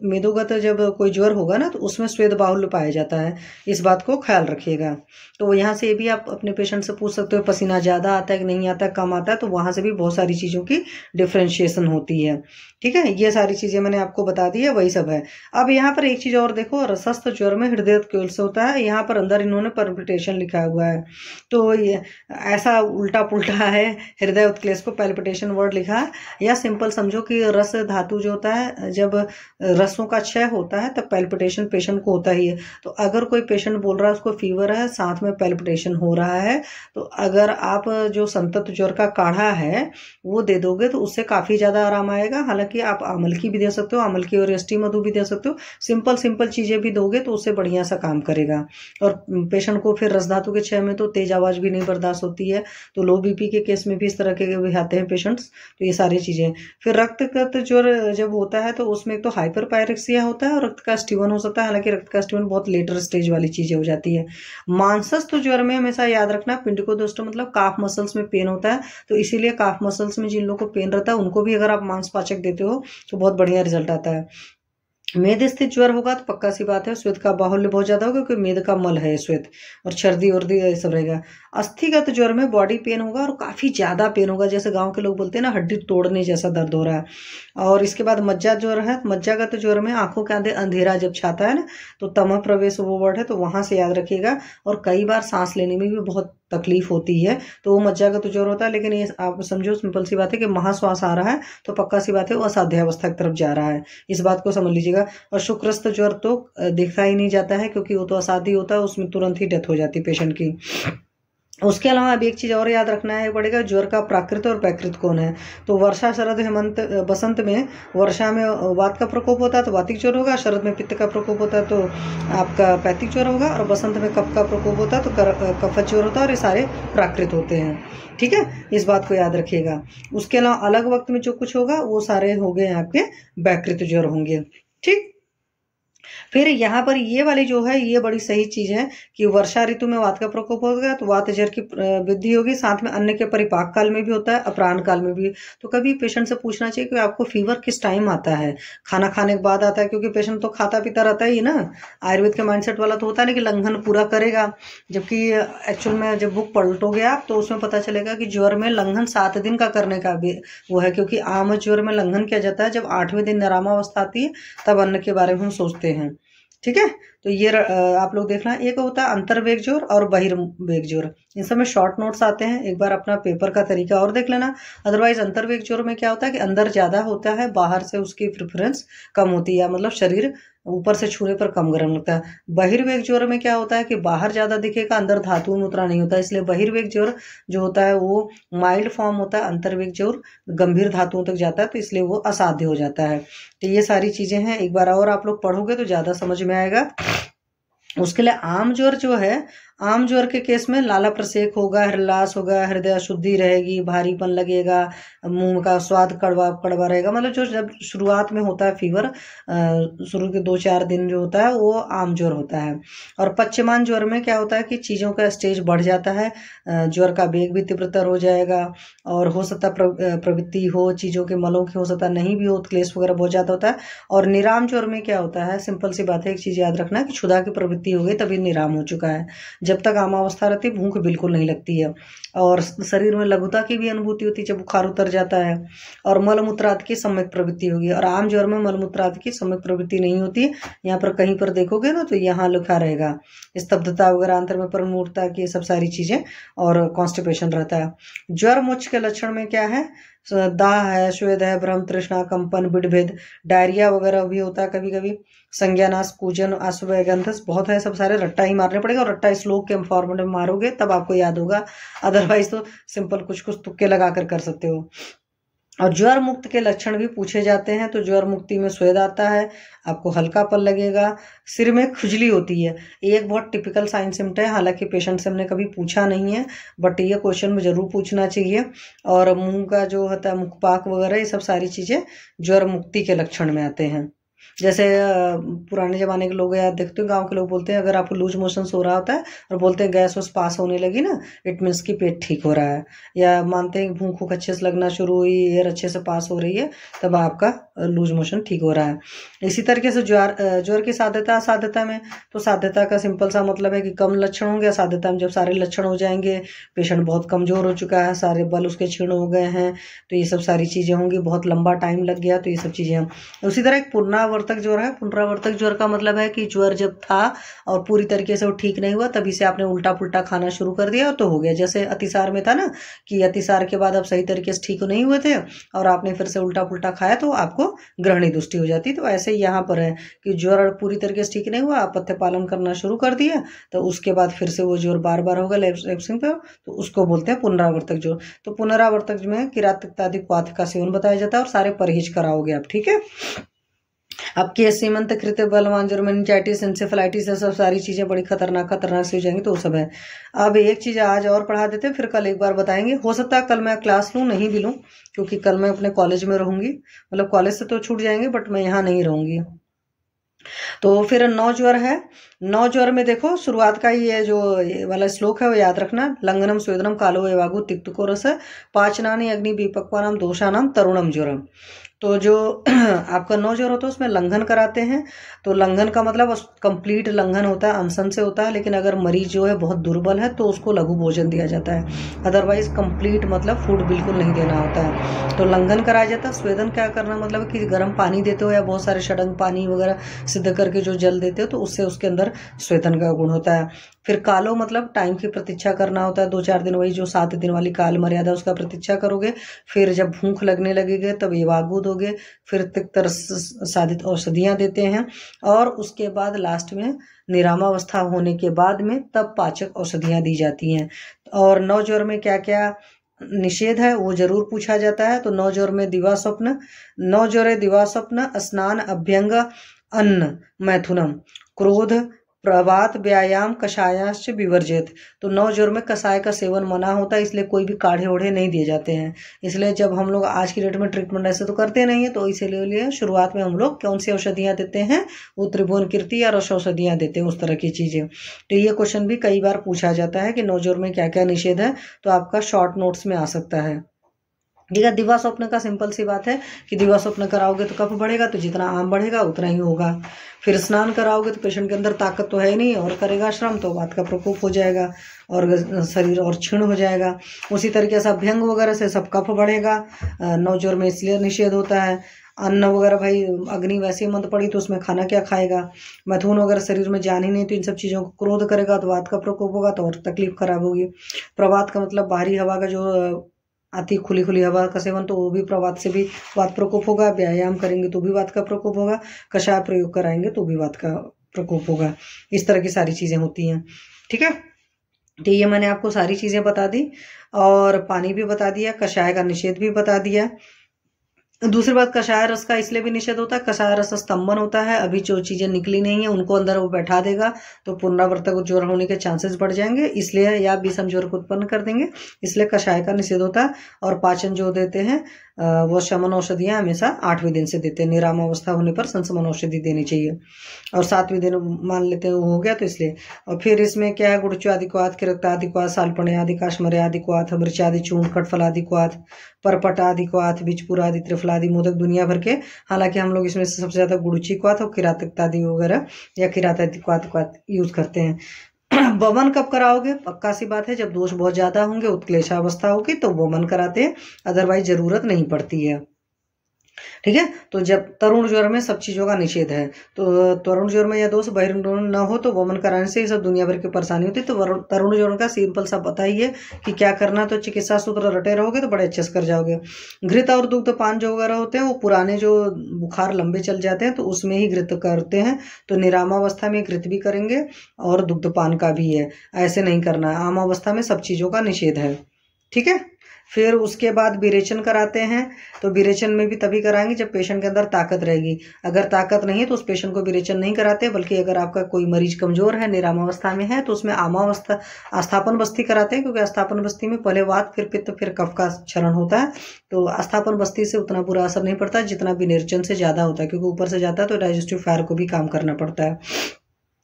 मेदोगत जब कोई ज्वर होगा ना तो उसमें स्वेद बाहुल्य पाया जाता है, इस बात को ख्याल रखिएगा। तो यहाँ से ये भी आप अपने पेशेंट से पूछ सकते हो पसीना ज्यादा आता है कि नहीं आता है, कम आता है, तो वहां से भी बहुत सारी चीजों की डिफ्रेंशिएशन होती है। ठीक है, ये सारी चीजें मैंने आपको बता दी है, वही सब है। अब यहाँ पर एक चीज और देखो, रसस्थ ज्वर में हृदय उत्केल से होता है, यहाँ पर अंदर इन्होंने पैल्पिटेशन लिखा हुआ है, तो ये ऐसा उल्टा पुल्टा है, हृदय उत्क्लेश को पैल्पिटेशन वर्ड लिखा है। या सिंपल समझो कि रस धातु जो होता है, जब रसों का क्षय होता है तब पैल्पिटेशन पेशेंट को होता ही है। तो अगर कोई पेशेंट बोल रहा है उसको फीवर है, साथ में पैल्पिटेशन हो रहा है, तो अगर आप जो संतप्त ज्वर का काढ़ा है वो दे दोगे तो उससे काफी ज्यादा आराम आएगा। हालांकि आप आमल की भी दे सकते हो, आमल की और एस्टी मधु भी दे सकते हो, सिंपल चीजें भी दोगे तो उससे बढ़िया सा काम करेगा। और पेशेंट को फिर रस धातु के क्षय में तो तेज आवाज भी नहीं बर्दाश्त होती है, तो लो बीपी के केस में भी इस तरह के भी आते हैं पेशेंट्स। तो ये सारी चीजें। फिर रक्तगत ज्वर जब होता है तो उसमें एक तो हाइपरपायरेक्सिया होता है और रक्त का स्टीवन हो सकता है, हालांकि रक्त का स्टीवन बहुत लेटर स्टेज वाली चीजें हो जाती है। मांसस्थ ज्वर में हमेशा याद रखना पिंडिकोदोष्ट मतलब काफ मसल्स में पेन होता है, तो इसीलिए काफ मसल्स में जिन लोगों को पेन रहता है उनको भी अगर आप मांसपाचक देते हो तो बहुत बढ़िया रिजल्ट आता है। मेद स्थित ज्वर होगा तो पक्का सी बात है श्वेत का बाहुल्य बहुत ज्यादा होगा, क्योंकि मेद का मल है श्वेत, और छर्दी उर्दी ये सब रहेगा। अस्थिगत ज्वर में बॉडी पेन होगा और काफी ज्यादा पेन होगा, जैसे गांव के लोग बोलते हैं ना हड्डी तोड़ने जैसा दर्द हो रहा है। और इसके बाद मज्जा ज्वर है, मज्जागत ज्वर में आंखों के आगे अंधेरा जब छाता है ना, तो तमः प्रवेश वो वर्ड है, तो वहां से याद रखिएगा। और कई बार सांस लेने में भी बहुत तकलीफ होती है, तो वो मज्जागत ज्वर होता है। लेकिन ये आप समझो सिंपल सी बात है कि महाश्वास आ रहा है तो पक्का सी बात है वो असाध्य अवस्था की तरफ जा रहा है, इस बात को समझ लीजिएगा। और शुक्रस्त ज्वर तो देखा ही नहीं जाता है, क्योंकि वो तो असाध्य होता है, उसमें तुरंत ही डेथ हो जाती है पेशेंट की। उसके अलावा अब एक चीज और याद रखना है पड़ेगा, ज्वर का प्राकृत और पैकृत कौन है। तो वर्षा शरद हेमंत बसंत में वर्षा में वात का प्रकोप होता है तो वातिक ज्वर होगा, शरद में पित्त का प्रकोप होता है तो आपका पैतिक ज्वर होगा, और बसंत में कफ का प्रकोप होता है तो कफत ज्वर होता है, और ये सारे प्राकृत होते हैं। ठीक है, इस बात को याद रखिएगा। उसके अलावा अलग वक्त में जो कुछ होगा वो सारे हो गए आपके वैकृत ज्वर होंगे। ठीक, फिर यहाँ पर ये वाली जो है ये बड़ी सही चीज है कि वर्षा ऋतु में वात का प्रकोप होगा तो वात जर की वृद्धि होगी, साथ में अन्न के परिपाक काल में भी होता है, अपराह्न काल में भी। तो कभी पेशेंट से पूछना चाहिए कि आपको फीवर किस टाइम आता है, खाना खाने के बाद आता है, क्योंकि पेशेंट तो खाता पीता रहता ही ना, आयुर्वेद के माइंडसेट वाला तो होता है ना कि लंघन पूरा करेगा, जबकि एक्चुअल में जब बुक पलटोगे आप तो उसमें पता चलेगा कि ज्वर में लंघन 7 दिन का करने का भी वो है, क्योंकि आम ज्वर में लंघन किया जाता है जब 8वें दिन निरामावस्था आती है, तब अन्न के बारे में हम सोचते हैं। ठीक है, तो ये आप लोग देखना, एक होता है अंतर्वेग ज्वर और बहिर्वेग ज्वर, इन सब में शॉर्ट नोट्स आते हैं, एक बार अपना पेपर का तरीका और देख लेना। अदरवाइज अंतर्वेग ज्वर में क्या होता है कि अंदर ज्यादा होता है, बाहर से उसकी प्रेफरेंस कम होती है, मतलब शरीर ऊपर से छूने पर कम गर्म लगता है। बहिर्वेग ज्वर में क्या होता है कि बाहर ज्यादा दिखेगा, अंदर धातु में उतना नहीं होता, इसलिए बहिर्वेग ज्वर जो होता है वो माइल्ड फॉर्म होता है, अंतर्वेग ज्वर गंभीर धातुओं तक जाता है, तो इसलिए वो असाध्य हो जाता है। तो ये सारी चीजें हैं, एक बार और आप लोग पढ़ोगे तो ज्यादा समझ में आएगा। उसके लिए आम ज्वर जो है, आम ज्वर के केस में लाला प्रसेक होगा, हृदयास होगा, हृदय शुद्धि रहेगी, भारीपन लगेगा, मुंह का स्वाद कड़वा कड़वा रहेगा, मतलब जो जब शुरुआत में होता है फीवर, शुरू के 2-4 दिन जो होता है वो आम ज्वर होता है। और पश्चिमान ज्वर में क्या होता है कि चीजों का स्टेज बढ़ जाता है, ज्वर का वेग भी तीव्रतर हो जाएगा, और हो सकता प्रवृत्ति हो चीजों के मलों की, हो सकता नहीं भी हो, क्लेश वगैरह बहुत ज्यादा होता है। और निराम ज्वर में क्या होता है, सिंपल सी बात है, एक चीज याद रखना कि क्षुधा की प्रवृत्ति हो गई तभी निराम हो चुका है, जब तक आमावस्था रहती है भूख बिल्कुल नहीं लगती है, और शरीर में लघुता की भी अनुभूति होती है जब बुखार उतर जाता है, और मलमूत्रादि की सम्यक प्रवृत्ति होगी। और आम ज्वर में मलमूत्रादि की सम्यक प्रवृत्ति नहीं होती, यहाँ पर कहीं पर देखोगे ना तो यहाँ लिखा रहेगा स्तब्धता वगैरह, अंतर में प्रमूर्ता की सब सारी चीजें, और कॉन्स्टिपेशन रहता है। ज्वर मोक्ष के लक्षण में क्या है, दाह है, स्वेद है, भ्रम, तृष्णा, कंपन, बिडभेद, डायरिया वगैरह भी होता है कभी कभी, संज्ञानाश, कूजन, अश्वगंधस, बहुत है, सब सारे रट्टा ही मारने पड़ेगा, और रट्टा श्लोक के फॉर्मेट में मारोगे तब आपको याद होगा, अदरवाइज तो सिंपल कुछ कुछ तुक्के लगा कर सकते हो। और ज्वर मुक्त के लक्षण भी पूछे जाते हैं, तो ज्वर मुक्ति में स्वेद आता है, आपको हल्कापन लगेगा, सिर में खुजली होती है, एक बहुत टिपिकल साइन सिम्टम है, हालांकि पेशेंट से हमने कभी पूछा नहीं है, बट ये क्वेश्चन में जरूर पूछना चाहिए। और मुंह का जो होता है मुखपाक वगैरह, ये सब सारी चीजें ज्वर मुक्ति के लक्षण में आते हैं। जैसे पुराने ज़माने के लोग, या देखते हो गांव के लोग बोलते हैं, अगर आपको लूज मोशन हो रहा होता है और बोलते हैं गैस वैस पास होने लगी ना, इट मीन्स कि पेट ठीक हो रहा है। या मानते हैं भूख भूख अच्छे से लगना शुरू हुई, एयर अच्छे से पास हो रही है, तब आपका लूज मोशन ठीक हो रहा है। इसी तरीके से ज्वर की साध्यता में, तो साध्यता का सिंपल सा मतलब है कि कम लक्षण होंगे। साध्यता में जब सारे लक्षण हो जाएंगे, पेशेंट बहुत कमजोर हो चुका है, सारे बल उसके क्षीण हो गए हैं, तो ये सब सारी चीज़ें होंगी, बहुत लंबा टाइम लग गया, तो ये सब चीज़ें। उसी तरह एक पुनरावर्तक ज्वर है। पुनरावर्तक ज्वर का मतलब है कि ज्वर जब था और पूरी तरीके से वो ठीक नहीं हुआ, तभी से आपने उल्टा पुल्टा खाना शुरू कर दिया तो हो गया। जैसे अतिसार में था ना, कि अतिसार के बाद आप सही तरीके से ठीक नहीं हुए थे और आपने फिर से उल्टा पुल्टा खाया तो आपको ग्रहणी दृष्टि हो जाती। तो ऐसे ही यहाँ पर है कि ज्वर पूरी तरीके से ठीक नहीं हुआ, आप पथ्य पालन करना शुरू कर दिया, तो उसके बाद फिर से वो ज्वर बार बार होगा लैप्सिंग पे, तो उसको बोलते हैं पुनरावर्तक ज्वर। तो पुनरावर्तक में किरातिकतादि क्वाथ का सेवन बताया जाता है और सारे परहेज कराओगे आप, ठीक है। अब के सीमंत कृत बलवान ज्वर, मेनिंजाइटिस, एंसेफेलाइटिस, सब सारी चीजें बड़ी खतरनाक से हो जाएंगी, तो वो सब है। अब एक चीज आज और पढ़ा देते हैं, फिर कल एक बार बताएंगे। हो सकता है कल मैं क्लास लूँ, नहीं भी लूँ, क्योंकि कल मैं अपने कॉलेज में रहूंगी। मतलब कॉलेज से तो छूट जाएंगे, बट मैं यहाँ नहीं रहूंगी। तो फिर 9 ज्वर है। 9 ज्वर में देखो, शुरुआत का ही ये जो ये वाला श्लोक है वो याद रखना। लंघनम स्वेदनम कालो एवागु तिक्तको रस पाचनानि अग्नि विपक्वानाम दोषानाम तरुणम ज्वरम। तो जो आपका 9 ज्वर होता है उसमें लंघन कराते हैं। तो लंघन का मतलब कंप्लीट लंघन होता है, अनशन से होता है, लेकिन अगर मरीज जो है बहुत दुर्बल है तो उसको लघु भोजन दिया जाता है। अदरवाइज कंप्लीट मतलब फूड बिल्कुल नहीं देना होता है। तो लंघन कराया जाता है। स्वेदन क्या करना मतलब कि गर्म पानी देते हो या बहुत सारे षडंग पानी वगैरह सिद्ध करके जो जल देते हो, तो उससे उसके अंदर स्वेदन का गुण होता है। फिर कालो मतलब टाइम की प्रतीक्षा करना होता है, 2-4 दिन, वही जो 7 दिन वाली काल मर्यादा, उसका प्रतीक्षा करोगे। फिर जब भूख लगने लगेगी तब एवागु दोगे। फिर तिक्त साधित औषधियाँ देते हैं, और उसके बाद लास्ट में निरामावस्था होने के बाद में तब पाचक औषधियाँ दी जाती हैं। और 9 ज्वर में क्या क्या निषेध है वो जरूर पूछा जाता है। तो 9 ज्वर में दिवा स्वप्न, 9 ज्वर दिवा स्वप्न, स्नान, अभ्यंग, अन्न, मैथुनम, क्रोध, प्रभात, व्यायाम, कषायाश्च विवर्जित। तो 9 ज्वर में कषाय का सेवन मना होता है, इसलिए कोई भी काढ़े ओढ़े नहीं दिए जाते हैं। इसलिए जब हम लोग आज की डेट में ट्रीटमेंट ऐसे तो करते नहीं है, तो इसीलिए शुरुआत में हम लोग कौन सी औषधियाँ देते हैं, वो त्रिभुवन कीर्ति या रस औषधियाँ देते हैं, उस तरह की चीज़ें। तो ये क्वेश्चन भी कई बार पूछा जाता है कि 9 ज्वर में क्या क्या निषेध है, तो आपका शॉर्ट नोट्स में आ सकता है। ठीक है। दिवा स्वप्न का सिंपल सी बात है कि दिवा स्वप्न कराओगे तो कफ बढ़ेगा, तो जितना आम बढ़ेगा उतना ही होगा। फिर स्नान कराओगे तो पेशेंट के अंदर ताकत तो है नहीं, और करेगा श्रम तो बात का प्रकोप हो जाएगा और शरीर और क्षीण हो जाएगा। उसी तरीके से अभ्यंग वगैरह से सब कफ बढ़ेगा। 9 ज्वर में इसलिए निषेध होता है। अन्न वगैरह, भाई अग्नि वैसे ही मंद पड़ी तो उसमें खाना क्या खाएगा। मैथुन वगैरह शरीर में जान ही नहीं, तो इन सब चीज़ों को क्रोध करेगा तो वात का प्रकोप होगा, तो और तकलीफ खराब होगी। प्रभात का मतलब बाहरी हवा का जो आती खुली खुली हवा का सेवन, तो वो भी प्रवात से भी वात प्रकोप होगा। व्यायाम करेंगे तो भी वात का प्रकोप होगा। कषाय प्रयोग कराएंगे तो भी वात का प्रकोप होगा। इस तरह की सारी चीज़ें होती हैं, ठीक है। तो ये मैंने आपको सारी चीज़ें बता दी, और पानी भी बता दिया, कषाय का निषेध भी बता दिया। दूसरी बात, कषाय रस का इसलिए भी निषेध होता है, कषाय रस स्तंभन होता है, अभी जो चीजें निकली नहीं है उनको अंदर वो बैठा देगा, तो पुनरावर्तक ज्वर होने के चांसेस बढ़ जाएंगे, इसलिए या विषम ज्वर को उत्पन्न कर देंगे, इसलिए कषाय का निषेध होता है। और पाचन जो देते हैं वो शमन औषधियाँ हमेशा 8वें दिन से देते हैं। निराम अवस्था होने पर संशमन औषधि देनी चाहिए, और 7वें दिन मान लेते हैं वो हो गया तो इसलिए। और फिर इसमें क्या है, गुड़चुआदिक्वाथ, किरक्तादिक्वाथ, सालपण्यादि, काश्मर्यादिक्वाथ, मृचादि चूर्ण, कटफलादिक्वाथ, परपटादिक्वाथ, बिजपुरादि, त्रिफलादि, मोदक, दुनिया भर के। हालांकि हम लोग इसमें सबसे ज्यादा गुड़चीक्वाथ और किरातिकतादि वगैरह या किरातिक्वाथ यूज करते हैं। वमन कब कराओगे, पक्का सी बात है जब दोष बहुत ज्यादा होंगे, उत्क्लेशावस्था होगी तो वमन कराते हैं, अदरवाइज जरूरत नहीं पड़ती है, ठीक है। तो जब तरुण ज्वर में सब चीजों का निषेध है, तो तरुण ज्वर में यह दोष बहिर्गमन न हो तो वमन कराने से ये सब दुनिया भर की परेशानी होती है। तो तरुण ज्वर का सिंपल सा पता ही है कि क्या करना, तो चिकित्सा सूत्र रटे रहोगे तो बड़े अच्छे से कर जाओगे। घृत और दुग्ध पान जो वगैरह होते हैं वो पुराने जो बुखार लंबे चल जाते हैं तो उसमें ही घृत करते हैं, तो निरामावस्था में घृत भी करेंगे और दुग्ध पान का भी है, ऐसे नहीं करना है। आम अवस्था में सब चीजों का निषेध है, ठीक है। फिर उसके बाद विरेचन कराते हैं। तो विरेचन में भी तभी कराएंगे जब पेशेंट के अंदर ताकत रहेगी। अगर ताकत नहीं है तो उस पेशेंट को विरेचन नहीं कराते, बल्कि अगर आपका कोई मरीज कमजोर है, निरामावस्था में है, तो उसमें आमावस्था आस्थापन बस्ती कराते हैं, क्योंकि आस्थापन बस्ती में पहले वात फिर पित्त फिर कफ का क्षरण होता है। तो आस्थापन बस्ती से उतना बुरा असर नहीं पड़ता जितना विरेचन से ज्यादा होता है, क्योंकि ऊपर से जाता है तो डाइजेस्टिव फायर को भी काम करना पड़ता है।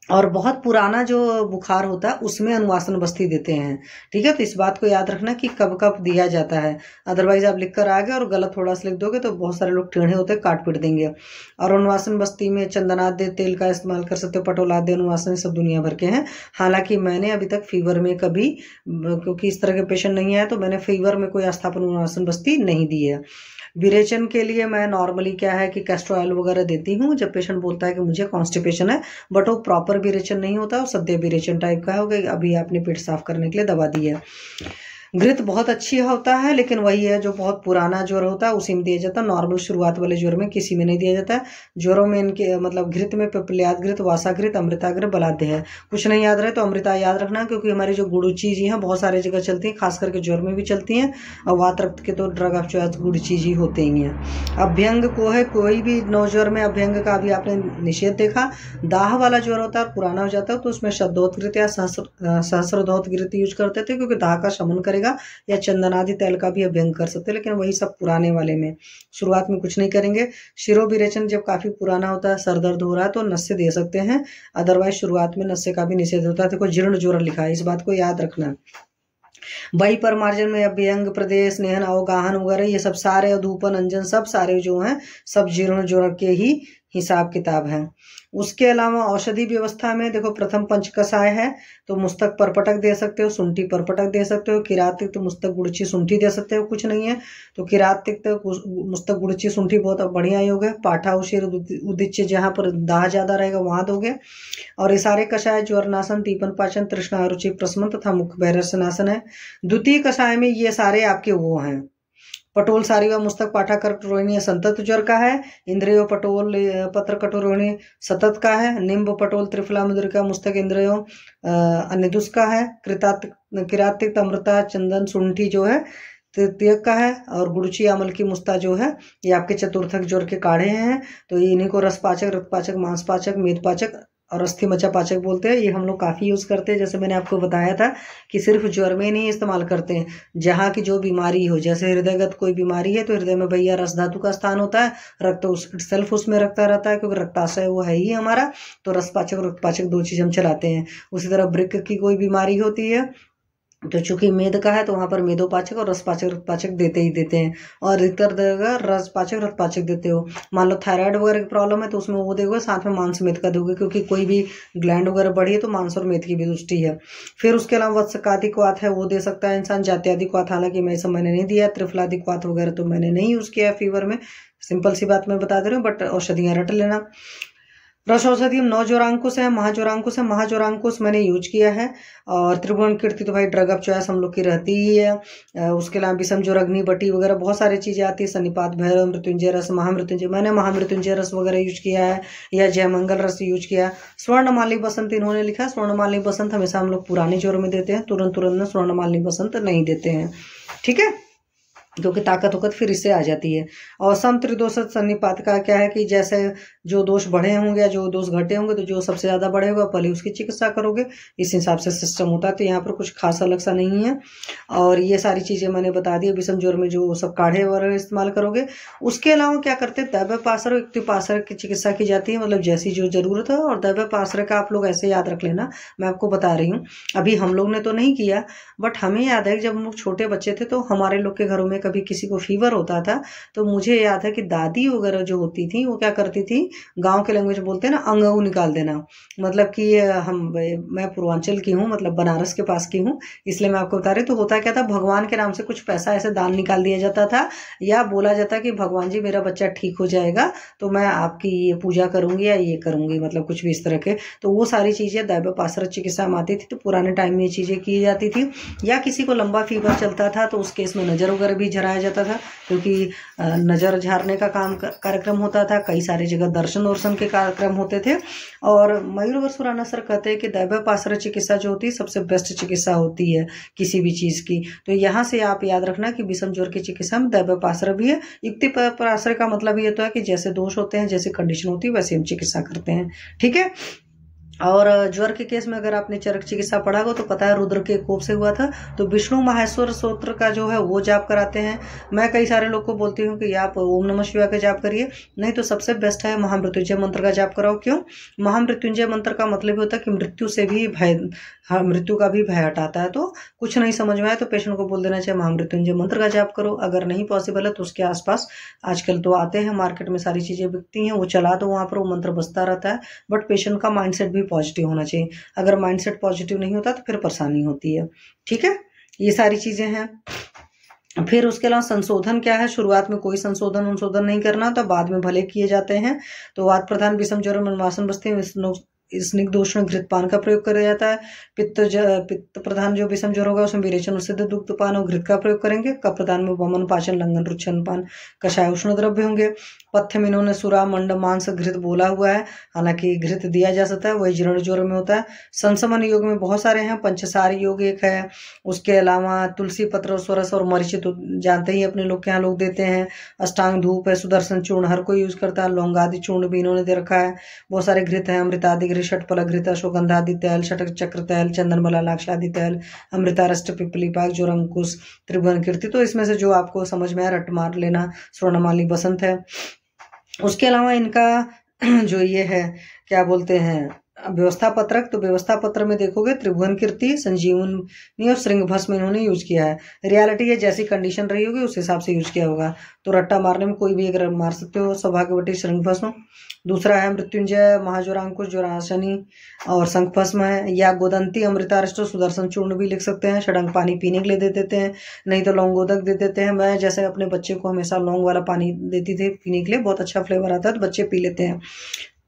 और बहुत पुराना जो बुखार होता है उसमें अनुवासन बस्ती देते हैं। ठीक है, तो इस बात को याद रखना कि कब कब दिया जाता है, अदरवाइज आप लिख कर आ गए और गलत थोड़ा सा लिख दोगे तो बहुत सारे लोग टेढ़े होते हैं, काट पीट देंगे। और अनुवासन बस्ती में चंदनाद्य तेल का इस्तेमाल कर सकते हो, पटोलाद्य अनुवासन सब दुनिया भर के हैं। हालांकि मैंने अभी तक फीवर में कभी, क्योंकि इस तरह के पेशेंट नहीं आए, तो मैंने फीवर में कोई आस्थापन अनुवासन बस्ती नहीं दी है। विरेचन के लिए मैं नॉर्मली क्या है कि कैस्टर ऑयल वगैरह देती हूँ जब पेशेंट बोलता है कि मुझे कॉन्स्टिपेशन है, बट वो प्रॉपर विरेचन नहीं होता, वो सद्य विरेचन टाइप का है, अभी आपने पेट साफ करने के लिए दवा दी है। घृत बहुत अच्छी होता है, लेकिन वही है जो बहुत पुराना ज्वर होता है उसी में दिया जाता है। नॉर्मल शुरुआत वाले ज्वर में किसी में नहीं दिया जाता है। ज्वरों में इनके मतलब घृत में पिपल्याद घृत, वासा घृत, अमृता घृत, बलाद्य है। कुछ नहीं याद रहे तो अमृता याद रखना, क्योंकि हमारी जो गुड़ची जी हैं बहुत सारी जगह चलती हैं, खास करके ज्वर में भी चलती हैं, और वात रक्त के तो ड्रग ऑफ चॉइस गुड़ची जी होते ही हैं। अभ्यंग को है, कोई भी नवज्वर में अभ्यंग का भी आपने निषेध देखा। दाह वाला ज्वर होता है, पुराना हो जाता है, तो उसमें शब्दोत्कृत या सहस्रदोत्कृत यूज करते थे, क्योंकि दाह का शमन करेगा। या चंदनादि तेल का भी अभ्यंग कर सकते हैं, लेकिन वही सब पुराने वाले में, शुरुआत में कुछ नहीं करेंगे। शिरो विरेचन जब काफी पुराना होता है, सर दर्द हो रहा है, तो नस्य दे सकते हैं, अदरवाइज शुरुआत में नस्य का भी निषेध होता है। देखो जीर्ण ज्वर लिखा है, इस बात को याद रखना। वही परमार्जन में अभ्यंग, प्रदेश, स्नेहन, अवगाहन वगैरह ये सब सारे, अधूपन, अंजन सब सारे जो हैं सब जीर्ण ज्वर के ही हिसाब किताब है। उसके अलावा औषधि व्यवस्था में देखो, प्रथम पंचकषाय है तो मुस्तक परपटक दे सकते हो, शुंठी परपटक दे सकते हो, किरातिक तो मुस्तक गुड़ची शुंठी दे सकते हो, कुछ नहीं है तो किरातिक तो मुस्तक गुड़ची शुंठी बहुत बढ़िया योग है। पाठा उशीर उदिच्य जहाँ पर दाह ज्यादा रहेगा वहां दोगे। और ये सारे कषाय ज्वरनाशन, दीपन पाचन, तृष्णा रुचि प्रशमन तथा मुख भैरसनासन है। द्वितीय कषाय में ये सारे आपके वो हैं। पटोल सारी व मुस्तक पाठा कटोरोहिणी संतत ज्वर का है। इंद्रियो पटोल पत्र कटोरोहिणी सतत का है। निम्ब पटोल त्रिफला मुद्रिका मुस्तक इंद्रियो अनिदुस का है। किरातिक अमृता चंदन शुंठी जो है तृतीय का है। और गुड़ची अमल की मुस्ता जो है ये आपके चतुर्थक ज्वर के काढ़े हैं। तो इन्हीं को रसपाचक, रक्तपाचक, मांसपाचक, मेदपाचक और अस्थि मज्जा पाचक बोलते हैं। ये हम लोग काफ़ी यूज़ करते हैं। जैसे मैंने आपको बताया था कि सिर्फ ज्वर में नहीं इस्तेमाल करते हैं, जहाँ की जो बीमारी हो, जैसे हृदयगत कोई बीमारी है तो हृदय में भैया रस धातु का स्थान होता है, रक्त सेल्फ उसमें रखता रहता है, क्योंकि रक्ताशय वो है ही हमारा, तो रसपाचक और रक्तपाचक दो चीज़ हम चलाते हैं। उसी तरह वृक्क की कोई बीमारी होती है तो चूंकि मेद का है तो वहां पर मेदोपाचक और रसपाचक रक्तपाचक देते ही देते हैं। और अधिकतर जगह रसपाचक रक्तपाचक देते हो। मान लो थायराइड वगैरह की प्रॉब्लम है तो उसमें वो दोगे, साथ में मांस मेद का दोगे, क्योंकि कोई भी ग्लैंड वगैरह बढ़ी है तो मांस और मेद की भी दृष्टि है। फिर उसके अलावा वत्सकादिक्वाथ है, वो दे सकता है इंसान। जात्यादिक्वाथ हालांकि मैं सब मैंने नहीं दिया। त्रिफलादिक्वाथ वगैरह तो मैंने नहीं यूज किया फीवर में, सिंपल सी बात मैं बता दे रही हूँ, बट औषधियाँ रट लेना। रस औषधि 9 ज्वरांकुश है, महाज्वरांकुश है। महाज्वरांकुश मैंने यूज किया है। और त्रिभुवन कीर्ति तो भाई ड्रग ऑफ चॉइस हम लोग की रहती ही है। उसके अलावा विषम ज्वर, अग्नि बटी वगैरह बहुत सारी चीजें आती है। सन्निपात, भैरव, मृत्युंजय रस, महामृत्युंजय, मैंने महामृत्युंजय रस वगैरह यूज किया है, या जयमंगल रस यूज किया है। स्वर्णमाली बसंत इन्होंने लिखा है। स्वर्णमाली बसंत हमेशा हम लोग पुराने ज्वर में देते हैं, तुरंत में स्वर्णमाली बसंत नहीं देते हैं, ठीक है, क्योंकि ताकत वकत फिर इससे आ जाती है। और सम त्रिदोष सन्निपात का क्या है कि जैसे जो दोष बढ़े होंगे या जो दोष घटे होंगे तो जो सबसे ज्यादा बढ़े होगा पहले उसकी चिकित्सा करोगे, इस हिसाब से सिस्टम होता है। तो यहाँ पर कुछ खास अलग सा नहीं है। और ये सारी चीजें मैंने बता दी। विषम ज्वर में जो सब काढ़े वगैरह इस्तेमाल करोगे। उसके अलावा क्या करते हैं, दैव्य पासर, युक्तिपासर की चिकित्सा की जाती है, मतलब जैसी जो जरूरत है। और दैव्य पासर का आप लोग ऐसे याद रख लेना, मैं आपको बता रही हूँ। अभी हम लोग ने तो नहीं किया, बट हमें याद है कि जब हम लोग छोटे बच्चे थे तो हमारे लोग के घरों में कभी किसी को फीवर होता था तो मुझे याद है कि दादी वगैरह जो होती थी वो क्या करती थी, गांव के लैंग्वेज बोलते हैं ना, अंगू निकाल देना। मतलब कि मैं पूर्वांचल की हूँ, मतलब बनारस के पास की हूँ, इसलिए मैं आपको बता रही। तो होता क्या था, भगवान के नाम से कुछ पैसा ऐसे दान निकाल दिया जाता था, या बोला जाता कि भगवान जी मेरा बच्चा ठीक हो जाएगा तो मैं आपकी ये पूजा करूंगी या ये करूंगी, मतलब कुछ भी इस तरह के। तो वो सारी चीजें दैव्य पासर चिकित्सा में आती थी। तो पुराने टाइम में ये चीजें की जाती थी। या किसी को लंबा फीवर चलता था तो उस केस में नजर वगैरह भी झराया जाता था, क्योंकि नज़र झारने का कार्यक्रम होता था। कई सारी जगह दर्शन वर्शन के कार्यक्रम होते थे। और मयूरवर्ष खुराना सर कहते हैं कि दैवपाश्रय चिकित्सा जो होती है सबसे बेस्ट चिकित्सा होती है किसी भी चीज़ की। तो यहाँ से आप याद रखना कि विषम ज्वर की चिकित्सा में दैवपाश्रय भी है। युक्ति पाश्रय का मतलब ये तो है कि जैसे दोष होते हैं, जैसी कंडीशन होती है, वैसे हम चिकित्सा करते हैं। ठीक है। और ज्वर के केस में अगर आपने चरक चिकित्सा पढ़ा हो तो पता है रुद्र के कोप से हुआ था। तो विष्णु माहेश्वर स्तोत्र का जो है वो जाप कराते हैं। मैं कई सारे लोग को बोलती हूँ कि आप ओम नमः शिवाय का जाप करिए, नहीं तो सबसे बेस्ट है महामृत्युंजय मंत्र का जाप कराओ। क्यों? महामृत्युंजय मंत्र का मतलब होता है कि मृत्यु से भी भय, हाँ, मृत्यु का भी भय हटाता है। तो कुछ नहीं समझ में आए तो पेशेंट को बोल देना चाहिए महामृत्युंजय मंत्र का जाप करो। अगर नहीं पॉसिबल है तो उसके आसपास आजकल तो आते हैं मार्केट में सारी चीज़ें बिकती हैं, वो चला दो, वहाँ पर वो मंत्र बजता रहता है। बट पेशेंट का माइंडसेट भी पॉजिटिव होना चाहिए। अगर माइंडसेट पॉजिटिव नहीं होता तो फिर परेशानी होती है। ठीक है, ये सारी चीजें हैं। फिर उसके अलावा संशोधन क्या है? शुरुआत में कोई संशोधन नहीं करना, तो बाद में भले किए जाते हैं। तो वात प्रधान विषम ज्वर में मनवासन बस्ती में स्निग्धोष्ण घृतपान का प्रयोग किया जाता है। पित्त प्रधान जो विषम ज्वर होगा उसमें विरेचन उसिद्ध दुग्धपान और घृत का प्रयोग करेंगे। कफ प्रधान में वमन पाचन लंघन रुच्छन पान कषाय उष्ण द्रव्य होंगे। पथ्य में इन्होंने सुरा मंड मांस घृत बोला हुआ है, हालांकि घृत दिया जा सकता है, वही जीर्ण ज्वर में होता है। संसमन योग में बहुत सारे हैं, पंचसारी योग एक है। उसके अलावा तुलसी पत्र स्वरस और मरीच तो जानते ही अपने लोग के यहाँ लोग देते हैं। अष्टांग धूप है, सुदर्शन चूर्ण हर कोई यूज करता है, लौंगादि चूर्ण भी इन्होंने दे रखा है। बहुत सारे घृत है, अमृतादि घृत, षटफल घृत, अश्वगंधादि तैल, षटक चक्र तैल, चंदन बलालाक्षादि तैल, अमृतारष्ट पिपली पाक, जो अंकुश, त्रिभुवन कीर्ति। तो इसमें से जो आपको समझ में आया रट मार लेना। स्वर्णमाली बसंत है। उसके अलावा इनका जो ये है क्या बोलते हैं व्यवस्था पत्रक, तो व्यवस्था पत्र में देखोगे त्रिभुवन कीर्ति, संजीवनी और श्रृंग भस्म इन्होंने यूज किया है। रियलिटी है जैसी कंडीशन रही होगी उस हिसाब से यूज किया होगा। तो रट्टा मारने में कोई भी अगर मार सकते हो, सौभाग्यवती श्रृंग भस्म। दूसरा है मृत्युंजय, महाज्वरांकुश, ज्वराशनी और शंख भस्म है। या गोदंती, अमृतारिष्ट, सुदर्शन चूर्ण भी लिख सकते हैं। षडंग पानी पीने के लिए दे देते हैं, नहीं तो लौंगोदक दे देते हैं। मैं जैसे अपने बच्चे को हमेशा लौंग वाला पानी देती थी पीने के लिए, बहुत अच्छा फ्लेवर आता है तो बच्चे पी लेते हैं।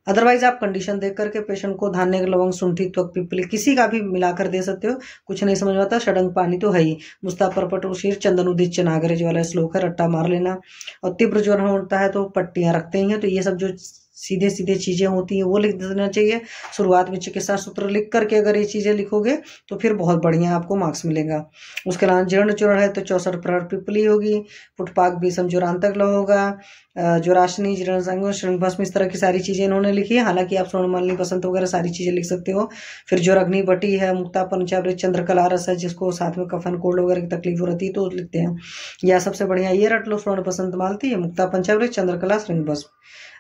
अदरवाइज आप कंडीशन देख करके पेशेंट को धान्य, लवंग, शुंठी, त्वक, पिपली किसी का भी मिलाकर दे सकते हो। कुछ नहीं समझ में आता, षडंग पानी तो है ही। मुस्तापर पटुशीर, चंदन उदित चनागरेज वाला श्लोक है, रट्टा मार लेना। और तीव्र ज्वर होता है तो पट्टियां रखते ही हैं। तो ये सब जो सीधे सीधे चीजें होती हैं वो लिख देना चाहिए। शुरुआत में चिकित्सा सूत्र लिख करके अगर ये चीजें लिखोगे तो फिर बहुत बढ़िया आपको मार्क्स मिलेगा। उसके अलावा जीर्ण ज्वर है तो 64 प्रहर पिपली होगी। फुटपाक विषम ज्वरांतक होगा। ज्वराशनी, जीर्ण संग, श्रृंग भस्म, इस तरह की सारी चीजें इन्होंने लिखी है। हालांकि आप स्वर्णमालिनी बसंत वगैरह सारी चीजें लिख सकते हो। फिर ज्वर अग्नि बटी है, मुक्ता पंचावृत, चंद्रकला रस है, जिसको साथ में कफन कोल्ड वगैरह की तकलीफ हो रहती है तो लिखते हैं। या सबसे बढ़िया ये रट लो, स्वर्ण बसंत मालती है, मुक्ता पंचावृत, चंद्रकला, श्रृंग भस्म।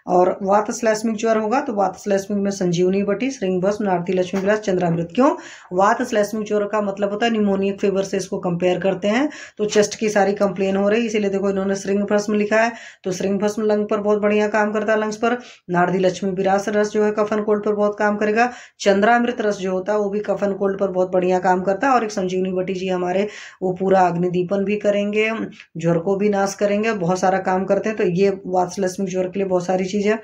और वात श्लेष्मिक ज्वर होगा तो वात श्लेष्मिक में संजीवनी बटी, श्रृंग भस्म, नारती लक्ष्मी विलास, चंद्रामृत। क्यों? वात श्लेष्मिक ज्वर का मतलब होता है निमोनियक फीवर से इसको कंपेयर करते हैं। तो चेस्ट की सारी कंप्लेन हो रही, इसीलिए देखो इन्होंने श्रृंग भस्म लिखा है। तो श्रृंग भस्म लंग पर बहुत बढ़िया काम करता है, लंग्स पर। नारदी लक्ष्मी विलास रस जो है कफन कोल्ड पर बहुत काम करेगा। चंद्रामृत रस जो होता है वो भी कफन कोल्ड पर बहुत बढ़िया काम करता है। और एक संजीवनी बटी जी हमारे वो पूरा अग्निदीपन भी करेंगे, ज्वर को भी नाश करेंगे, बहुत सारा काम करते हैं। तो ये वात श्लेष्मिक ज्वर के लिए बहुत सारी चीजें।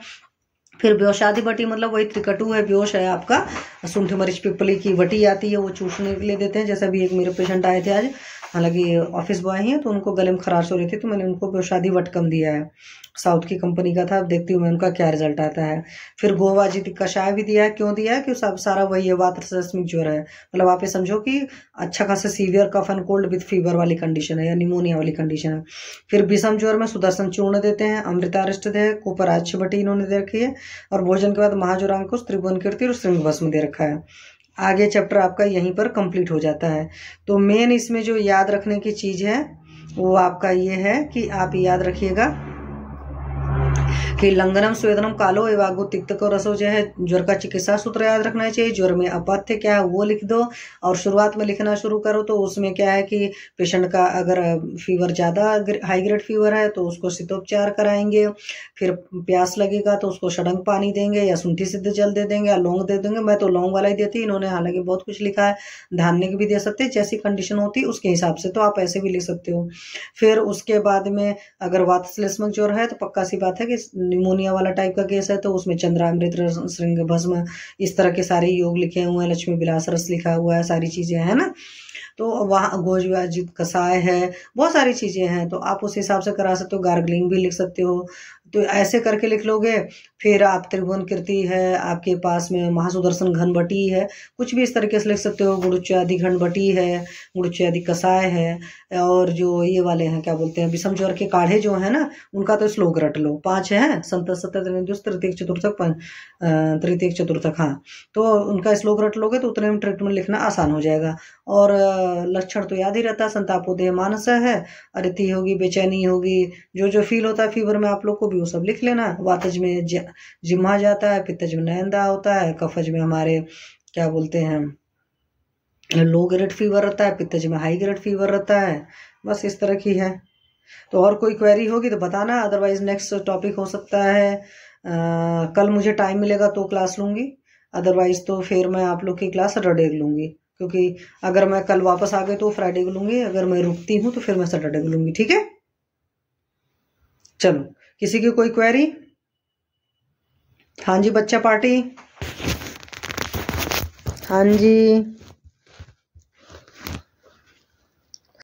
फिर व्योषादि बटी मतलब वही त्रिकटु है, व्योष है आपका, शुंठी मरीच पिपली की बटी आती है, वो चूसने के लिए देते हैं। जैसे अभी एक मेरे पेशेंट आए थे आज, हालांकि ऑफिस बॉय ही है तो उनको गले में खराश हो रही थी तो मैंने उनको व्योषादि वटकम दिया है, साउथ की कंपनी का था। अब देखती हूँ मैं उनका क्या रिजल्ट आता है। फिर गोवाजित कषाय भी दिया है। क्यों दिया है? कि सब सारा वही है, वात श्लेष्मिक ज्वर है। मतलब आप ये समझो कि अच्छा खासा severe cough and cold with fever वाली कंडीशन है या निमोनिया वाली कंडीशन है। फिर विषम ज्वर में सुदर्शन चूर्ण देते हैं, अमृतारिष्ट दे, कुपराक्ष बटी इन्होंने दे रखी है। और भोजन के बाद महाज्वरांकुश, त्रिभुवन कीर्ति और श्रृंग भस्म दे रखा है। आगे चैप्टर आपका यहीं पर कंप्लीट हो जाता है। तो मेन इसमें जो याद रखने की चीज है वो आपका ये है कि आप याद रखिएगा कि लंघनम स्वेदनम कालो एवागो तिक्तको रसो जो है ज्वर का चिकित्सा सूत्र याद रखना चाहिए। ज्वर में अपथ्य क्या है वो लिख दो और शुरुआत में लिखना शुरू करो। तो उसमें क्या है कि पेशेंट का अगर फीवर ज़्यादा हाई ग्रेड फीवर है तो उसको शीतोपचार कराएंगे। फिर प्यास लगेगा तो उसको षडंग पानी देंगे या शुंठी सिद्ध जल दे देंगे या लौंग दे देंगे। मैं तो लौंग वाला ही देती, इन्होंने हालांकि बहुत कुछ लिखा है, धान्य की भी दे सकते हैं, जैसी कंडीशन होती है उसके हिसाब से, तो आप ऐसे भी लिख सकते हो। फिर उसके बाद में अगर वात श्लेष्मिक ज्वर है तो पक्का सी बात है कि निमोनिया वाला टाइप का केस है तो उसमें चंद्रामृत, श्रृंग भस्म, इस तरह के सारे योग लिखे हुए हैं, लक्ष्मी विलास रस लिखा हुआ है, सारी चीजें है ना। तो वहाँ गोजवाजित कषाय है, बहुत सारी चीज़ें हैं, तो आप उस हिसाब से करा सकते हो। गार्गलिंग भी लिख सकते हो, तो ऐसे करके लिख लोगे। फिर आप त्रिभुवन कीर्ति है, आपके पास में महासुदर्शन घनबटी है, कुछ भी इस तरीके से लिख सकते हो। गुरुच्यादि घनबटी है, गुरुच्यादि कषाय है, और जो ये वाले हैं क्या बोलते हैं, विषम ज्वर के काढ़े जो है ना, उनका तो श्लोक रट लो। 5 है, संत सत्य तृतीय चतुर्थक, तृतीय चतुर्थक, हाँ, तो उनका श्लोक रट लोगे तो उतने में ट्रीटमेंट लिखना आसान हो जाएगा। और लक्षण तो याद ही रहता है, संतापोदेह मानस है, अरिति होगी, बेचैनी होगी, जो जो फील होता है फीवर में आप लोग को भी वो सब लिख लेना। वातज में जिम्हा जाता है, पित्तज में नयनदा होता है, कफज में हमारे क्या बोलते हैं लो ग्रेड फीवर रहता है, पित्तज में हाई ग्रेड फीवर रहता है। बस इस तरह की है। तो और कोई क्वेरी होगी तो बताना, अदरवाइज नेक्स्ट टॉपिक हो सकता है कल मुझे टाइम मिलेगा तो क्लास लूँगी, अदरवाइज तो फिर मैं आप लोग की क्लास सैटरडे को लूँगी, क्योंकि अगर मैं कल वापस आ गई तो फ्राइडे को लूँगी, अगर मैं रुकती हूँ तो फिर मैं सैटरडे को लूँगी। ठीक है, चलो, किसी की कोई क्वेरी? हाँ जी, बच्चा पार्टी। हाँ जी।